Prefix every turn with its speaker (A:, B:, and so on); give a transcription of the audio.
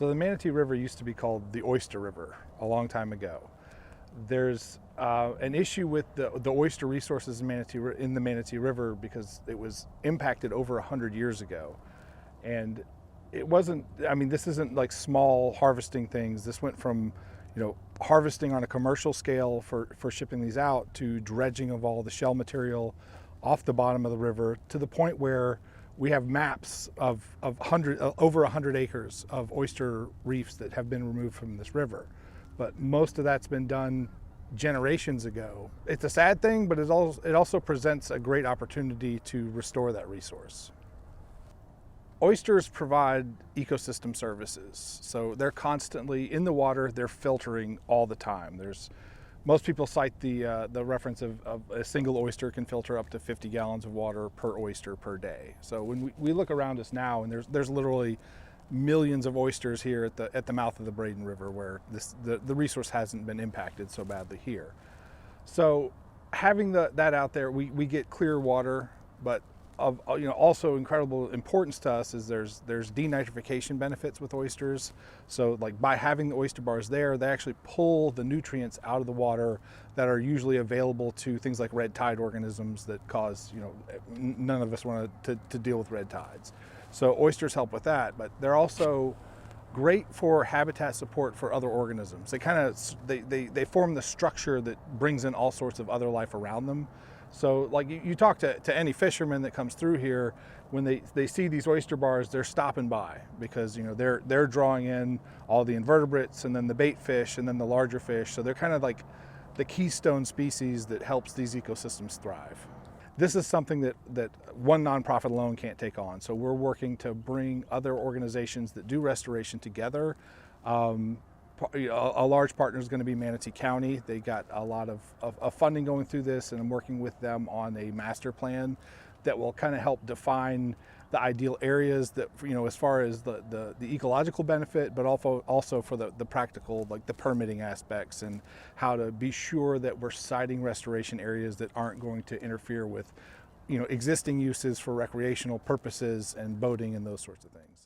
A: So the Manatee River used to be called the Oyster River a long time ago. There's an issue with the oyster resources in the Manatee River because it was impacted over 100 years ago. And it wasn't, I mean, this isn't like small harvesting things. This went from, harvesting on a commercial scale for shipping these out to dredging of all the shell material off the bottom of the river to the point where we have maps of over 100 acres of oyster reefs that have been removed from this river. But most of that's been done generations ago. It's a sad thing, but it also presents a great opportunity to restore that resource. Oysters provide ecosystem services. So they're constantly in the water, they're filtering all the time. Most people cite the reference of a single oyster can filter up to 50 gallons of water per oyster per day. So when we look around us now, and there's literally millions of oysters here at the mouth of the Bradenton River, where the resource hasn't been impacted so badly here. So having that out there, we get clear water, but also incredible importance to us is there's denitrification benefits with oysters. So like by having the oyster bars there, they actually pull the nutrients out of the water that are usually available to things like red tide organisms that cause, none of us want to deal with red tides. So oysters help with that, but they're also great for habitat support for other organisms. They form the structure that brings in all sorts of other life around them. So like you talk to any fisherman that comes through here, when they see these oyster bars, they're stopping by because they're drawing in all the invertebrates and then the bait fish and then the larger fish. So they're kind of like the keystone species that helps these ecosystems thrive. This is something that one nonprofit alone can't take on. So we're working to bring other organizations that do restoration together. A large partner is going to be Manatee County. They got a lot of funding going through this, and I'm working with them on a master plan that will kind of help define the ideal areas that, as far as the ecological benefit, but also for the practical, like the permitting aspects and how to be sure that we're siting restoration areas that aren't going to interfere with, existing uses for recreational purposes and boating and those sorts of things.